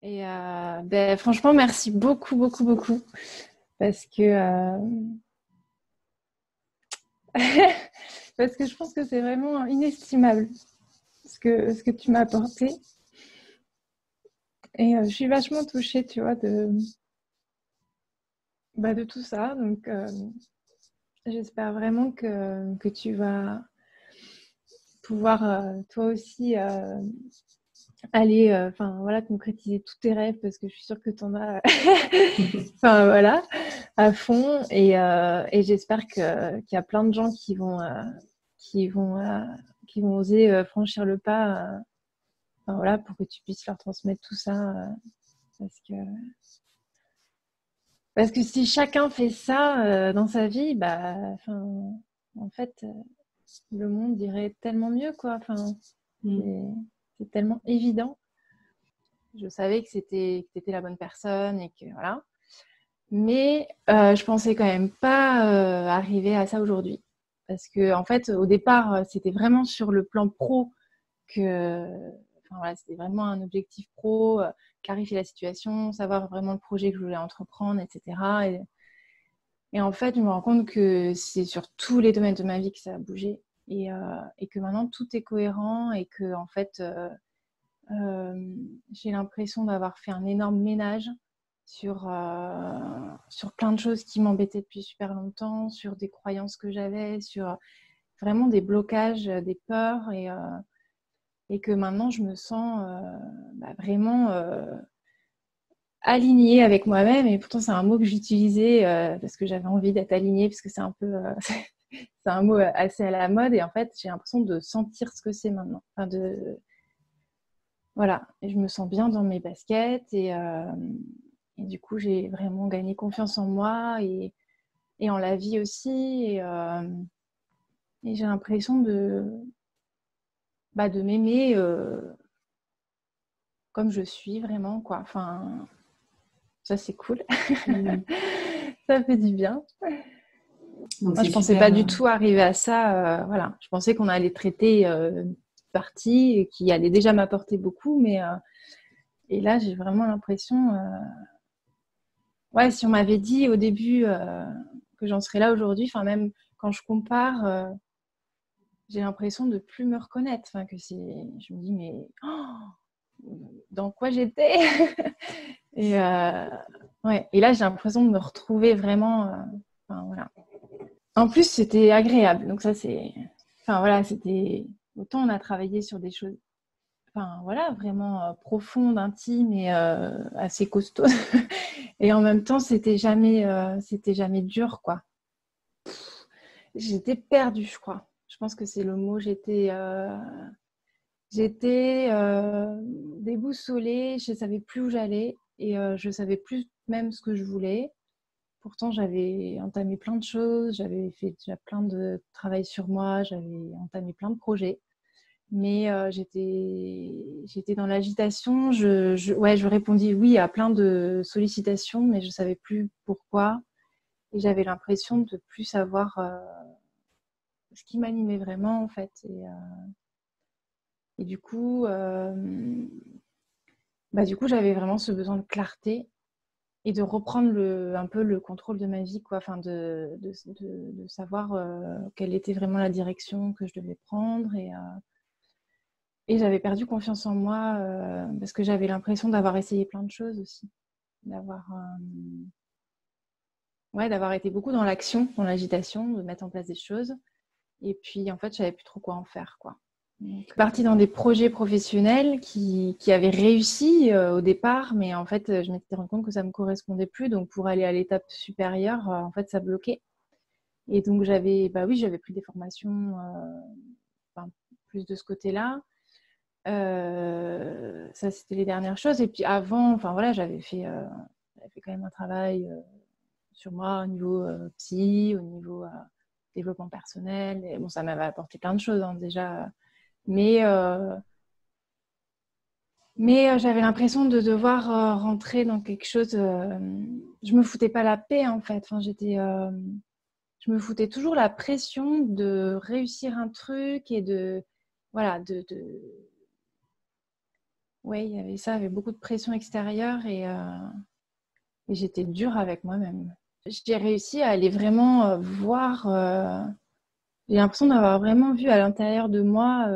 Et franchement, merci beaucoup, beaucoup, beaucoup. Parce que, parce que je pense que c'est vraiment inestimable ce que tu m'as apporté. Et je suis vachement touchée, tu vois, de tout ça. Donc, j'espère vraiment que tu vas pouvoir, toi aussi, aller enfin voilà, concrétiser tous tes rêves parce que je suis sûre que tu en as enfin voilà, à fond et j'espère qu'il y a plein de gens qui vont, euh, qui vont oser franchir le pas enfin, voilà, pour que tu puisses leur transmettre tout ça parce que parce que si chacun fait ça dans sa vie, bah enfin en fait le monde irait tellement mieux quoi. Enfin Mm. c'est c'est tellement évident. Je savais que t'étais la bonne personne et que voilà. Mais je pensais quand même pas arriver à ça aujourd'hui. Parce que en fait, au départ, c'était vraiment sur le plan pro que, enfin voilà, c'était vraiment un objectif pro, clarifier la situation, savoir vraiment le projet que je voulais entreprendre, etc. Et en fait, je me rends compte que c'est sur tous les domaines de ma vie que ça a bougé et que maintenant tout est cohérent et que en fait, j'ai l'impression d'avoir fait un énorme ménage sur plein de choses qui m'embêtaient depuis super longtemps, sur des croyances que j'avais, sur vraiment des blocages, des peurs, et que maintenant je me sens vraiment alignée avec moi-même. Et pourtant, c'est un mot que j'utilisais parce que j'avais envie d'être alignée, parce que c'est un peu, c'est un mot assez à la mode. Et en fait, j'ai l'impression de sentir ce que c'est maintenant. Enfin, voilà, et je me sens bien dans mes baskets et du coup, j'ai vraiment gagné confiance en moi et en la vie aussi. Et j'ai l'impression de m'aimer comme je suis vraiment, quoi. Enfin, ça, c'est cool. Mm. Ça fait du bien. Donc Moi, c'est je pensais pas super. du tout arriver à ça. Voilà, je pensais qu'on allait traiter partie et qui allait déjà m'apporter beaucoup, mais et là, j'ai vraiment l'impression ouais, si on m'avait dit au début que j'en serais là aujourd'hui, enfin même quand je compare, j'ai l'impression de plus me reconnaître. Enfin que c'est, je me dis mais dans quoi j'étais et ouais. Et là j'ai l'impression de me retrouver vraiment. Enfin voilà. En plus c'était agréable, donc ça c'est, enfin voilà, c'était autant on a travaillé sur des choses, enfin voilà, vraiment profondes, intimes et assez costaudes. Et en même temps c'était jamais dur quoi. J'étais perdue, je crois. Je pense que c'est le mot. J'étais déboussolée, je ne savais plus où j'allais et je ne savais plus même ce que je voulais. Pourtant, j'avais entamé plein de choses, j'avais fait déjà plein de travail sur moi, j'avais entamé plein de projets. Mais j'étais dans l'agitation. Ouais, je répondis oui à plein de sollicitations, mais je ne savais plus pourquoi. Et j'avais l'impression de plus savoir ce qui m'animait vraiment en fait. Et du coup, j'avais vraiment ce besoin de clarté et de reprendre un peu le contrôle de ma vie, quoi. Enfin, de savoir quelle était vraiment la direction que je devais prendre. Et j'avais perdu confiance en moi parce que j'avais l'impression d'avoir essayé plein de choses aussi, d'avoir été beaucoup dans l'action, dans l'agitation, de mettre en place des choses. Et puis, en fait, je savais plus trop quoi en faire, quoi. Donc, partie dans des projets professionnels qui avaient réussi au départ, mais en fait, je m'étais rendu compte que ça ne me correspondait plus. Donc, pour aller à l'étape supérieure, en fait, ça bloquait. Et donc, j'avais pris des formations, enfin, plus de ce côté-là. Ça, c'était les dernières choses. Et puis avant, enfin voilà, j'avais fait quand même un travail sur moi au niveau psy, au niveau développement personnel. Et bon, ça m'avait apporté plein de choses hein, déjà. Mais, euh, mais j'avais l'impression de devoir rentrer dans quelque chose. Je me foutais pas la paix en fait. Enfin, je me foutais toujours la pression de réussir un truc et de, voilà, ouais, il y avait ça, il y avait beaucoup de pression extérieure et j'étais dure avec moi-même. J'ai réussi à aller vraiment voir. J'ai l'impression d'avoir vraiment vu à l'intérieur de moi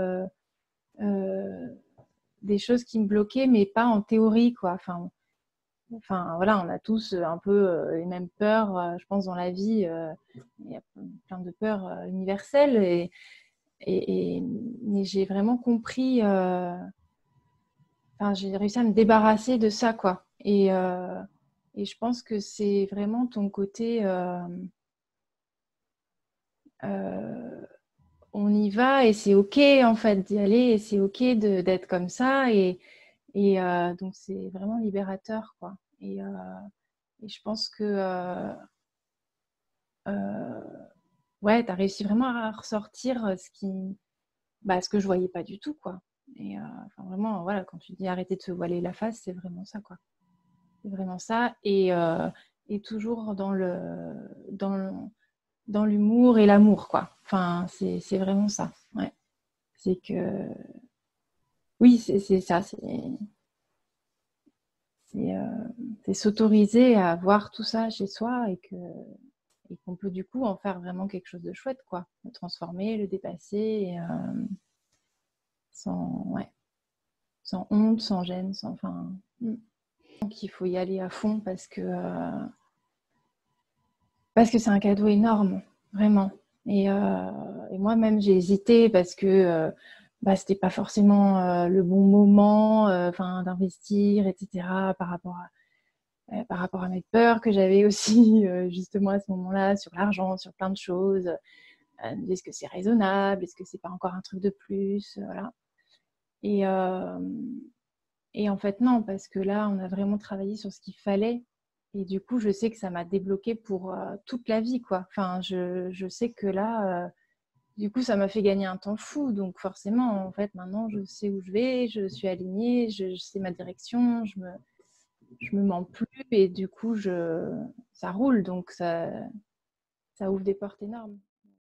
des choses qui me bloquaient, mais pas en théorie, quoi. Enfin, voilà, on a tous un peu les mêmes peurs, je pense, dans la vie. Il y a plein de peurs universelles. Mais j'ai vraiment compris, enfin, j'ai réussi à me débarrasser de ça, quoi. Et je pense que c'est vraiment ton côté, euh, on y va et c'est OK, en fait, d'y aller et c'est OK d'être comme ça. Et donc, c'est vraiment libérateur, quoi. Et je pense que euh, ouais, tu as réussi vraiment à ressortir ce que je voyais pas du tout, quoi. Enfin, vraiment, voilà, quand tu dis arrêter de se voiler la face, c'est vraiment ça, quoi. C'est vraiment ça. Et toujours dans le, dans l'humour et l'amour, quoi. Enfin, c'est vraiment ça. Ouais. C'est que, oui, c'est ça. C'est, euh, c'est s'autoriser à voir tout ça chez soi et qu'on peut du coup en faire vraiment quelque chose de chouette, quoi. Le transformer, le dépasser, ouais, sans honte, sans gêne, enfin. Donc il faut y aller à fond parce que c'est un cadeau énorme, vraiment. Et moi-même, j'ai hésité parce que c'était pas forcément le bon moment d'investir, etc., par rapport à mes peurs que j'avais aussi, justement, à ce moment-là, sur l'argent, sur plein de choses. Est-ce que c'est raisonnable? Est-ce que c'est pas encore un truc de plus? Voilà. Et, euh, et en fait, non, parce que là, on a vraiment travaillé sur ce qu'il fallait. Et du coup, je sais que ça m'a débloqué pour toute la vie, quoi. Enfin, je sais que là, du coup, ça m'a fait gagner un temps fou. Donc, forcément, en fait, maintenant, je sais où je vais, je suis alignée, je sais ma direction, je me mens plus. Et du coup, ça roule. Donc, ça ouvre des portes énormes.